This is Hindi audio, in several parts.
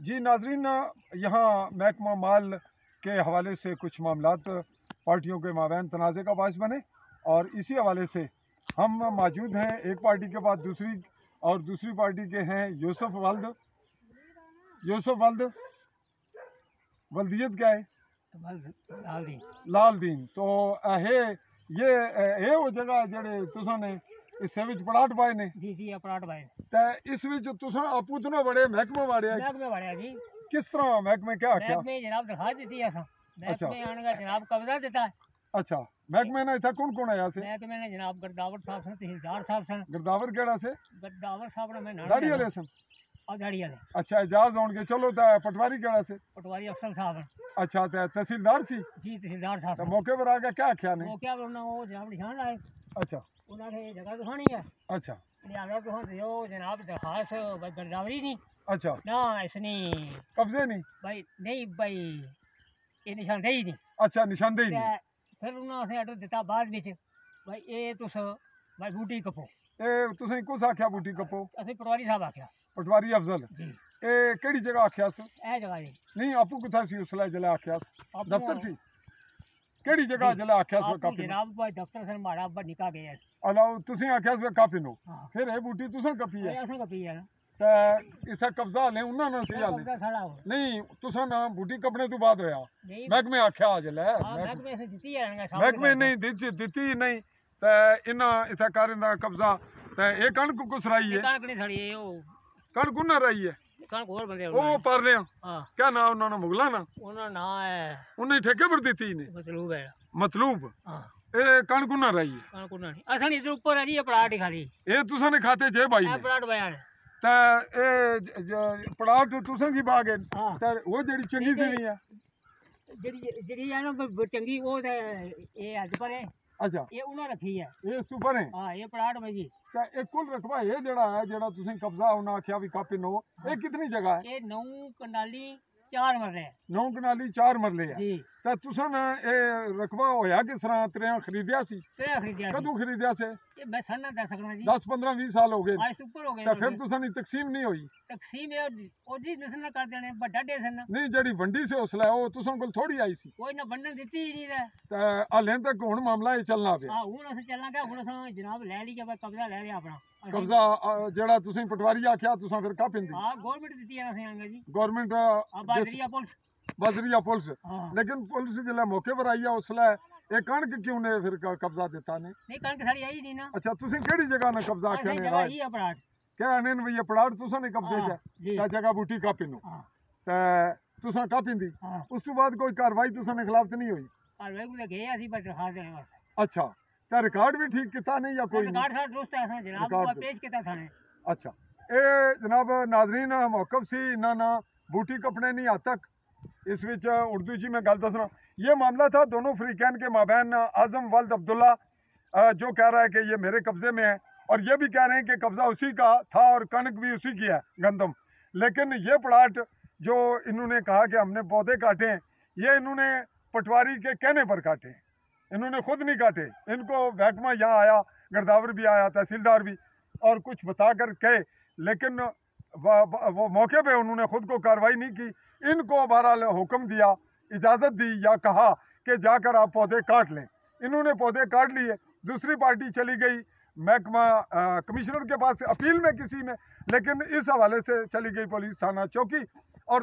जी नाजरीन, यहाँ महकमा माल के हवाले से कुछ मामलात पार्टियों के माबैन तनाज़े का बायस बने और इसी हवाले से हम मौजूद हैं एक पार्टी के बाद दूसरी, और दूसरी पार्टी के हैं यूसुफ वल्द वल्दियत क्या है लाल दीन। तो ये वो जगह है जेड़े तुसां ने इस विच प्लाट पाए ने। जी जी प्लाट पाए ते इस विच तुसां आपू तो ना बड़े महकमे वाड़े जी। किस तरह महकमे क्या आख्या? महकमे जनाब दरखास्त दी है महकमे आने का जनाब कब्जा देता है। अच्छा, महकमे ने इतना कौन आया से? महकमे ने जनाब गरदावर साहब सन, तहसीलदार साहब सन। गरदावर केड़ा से? गरदावर साहब ने मैं दाढ़ी वाले सन। और दाढ़ी वाले। अच्छा, एजाज होंगे। चलो तो पटवारी केड़ा से? पटवारी अफसर साहब। अच्छा, तो तहसीलदार सी? जी तहसीलदार साहब। तो मौके पर आके क्या आख्या ने? मौके पर वो जनाब निशान लाए। अच्छा, उन्होंने ये जगह दिखानी है। अच्छा, लिहाजा तो जनाब दरखास्त गरदावरी नहीं। अच्छा ना इसने कब्जे नहीं भाई, नहीं भाई ये निशानदेही नहीं। अच्छा, निशानदेही नहीं। फिर उन्होंने ऑर्डर दिता बाद विच भाई ये तुस भाई बूटी कपो। ए तुसें कुस आख्या बूटी कपो? असीं पटवारी साहब आख्या। पटवारी अफजल ए केड़ी जगह आख्या स? ए जगह जी नहीं, आपू कुथा सी उसले जले आख्या दफ्तर सी? केड़ी जगह जले आख्या स कापी? जनाब भाई दफ्तर से माड़ा अब्बा निकाह गया। अलाउ तुसें आख्या स कापी नो। हाँ। फिर ए बूटी तुसें कपी है? असें कपी है ना। ते इसे कब्जा ले उन्ना ना सी हाले? नहीं, तुसां ना बूटी कपने तो बाद होया महकमे आख्या जले। महकमे से दित्ती है ना। महकमे नहीं दित्ती नहीं ते इना इथे कर इंदा कब्जा। ते ए कणक कुस रही है? कणक नहीं सड़ी है। ओ कणक उन्ना रही है। कणक और बंदे ओ पर ले। हां, क्या नाम उन्होंने? मुगला ना उन्होंने ना है। उन्हें ठेके पर देती ने। मतलूब है। मतलब हां, ए कणक उन्ना रही है। कणक उन्ना नहीं असन इधर ऊपर आ रही है प्लाट खाली। ए तुसां ने खाते जे भाई ने प्लाट बयान ते ए प्लाट तुसां की बाग है। हां, ते वो जेडी चंगी सी नहीं है जेडी है ना चंगी वो ये अज पर है। अच्छा, ये उन्हें रखी है। ये इस ऊपर है। हां, ये प्लाट में जी। ते ए कुल रकबा ये जेड़ा है जेड़ा तुसें कब्जा उन्ना आख्या भी कापी नो, ये कितनी जगह है? ये 9 कनाली 4 मरले है। 9 कनाली 4 मरले है। जी। ते तुसां ने ए रकबा होया किस तरह त्रेया खरीदिया सी? त्रेया खरीदिया। कदों खरीदिया से? ये मैं सन्ना दस सकना जी। 10 15 20 साल हो गए। आज ऊपर हो गए। ते फिर तुसां नी तकसीम नहीं होई? तकसीम है ओदी नस्ल कर देने बड़ा दे सन। नहीं, जेडी वंडी से उसला ओ तुसां कोल थोड़ी आई सी। कोई ना बनने देती ही नहीं है। ते हाले तक हुण मामला ये चलना पे। हां, हुण अस चलना क्या? हुण अस जनाब ले ली के कब्जा ले लिया अपना। कब्जा जेड़ा तुसें पटवारी आख्या तुसां फिर का पिंदी? हां, गवर्नमेंट देती है असें आंगे जी। Government बाजरिया police. हाँ। लेकिन पुलिस जिले मौके पर आई है उसले ए कणक क्यों ने फिर कब्जा देता ने? नहीं, कणक सारी आई नहीं ना। अच्छा, तुसें केड़ी जगह ने कब्जा आख्या ने? राज ही प्लाट क्या ने भई ये प्लाट तुसां ने कब्जे च क्या जगह बूटी का पिनो? ते तुसां का पिंदी? उस तो बाद कोई कार्रवाई तुसां ने खिलाफ नहीं हुई? कार्रवाई को गए असि बस दरखास्त देने वास्ते। अच्छा, ते रिकॉर्ड भी ठीक किता नहीं या कोई? रिकॉर्ड साथ दुरुस्त है जनाब को पेश किता था ने। अच्छा, ए जनाब नाजरीन मौकफ सी ना ना बूटी कपने नहीं आ तक इस विच उर्दू जी में गल दसना। ये मामला था दोनों फ्रीकैन के माबैन। आजम वल्द अब्दुल्ला जो कह रहा है कि ये मेरे कब्जे में है, और ये भी कह रहे हैं कि कब्जा उसी का था और कणक भी उसी की है गंदम। लेकिन ये प्लाट जो इन्होंने कहा कि हमने पौधे काटे हैं, ये इन्होंने पटवारी के कहने पर काटे हैं, इन्होंने खुद नहीं काटे। इनको महकमा यहाँ आया, गिरदावर भी आया, तहसीलदार भी, और कुछ बताकर कहे, लेकिन वो मौके पे उन्होंने खुद को कार्रवाई नहीं की। इनको बहरहाल हुक्म दिया, इजाज़त दी या कहा कि जाकर आप पौधे काट लें। इन्होंने पौधे काट लिए। दूसरी पार्टी चली गई महकमा कमिश्नर के पास अपील में किसी में, लेकिन इस हवाले से चली गई पुलिस थाना चौकी, और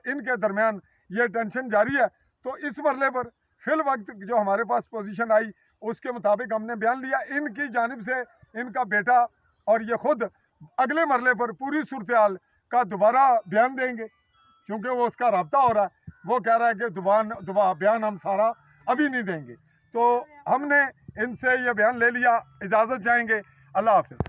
इनके दरमियान ये टेंशन जारी है। तो इस मरले पर फिल वक्त जो हमारे पास पोजीशन आई उसके मुताबिक हमने बयान लिया। इनकी जानिब से इनका बेटा और ये खुद अगले मरले पर पूरी सूरत हाल का दोबारा बयान देंगे, क्योंकि वो उसका रब्ता हो रहा है। वो कह रहा है कि बयान हम सारा अभी नहीं देंगे। तो हमने इनसे ये बयान ले लिया, इजाज़त चाहेंगे। अल्लाह हाफ़िज़।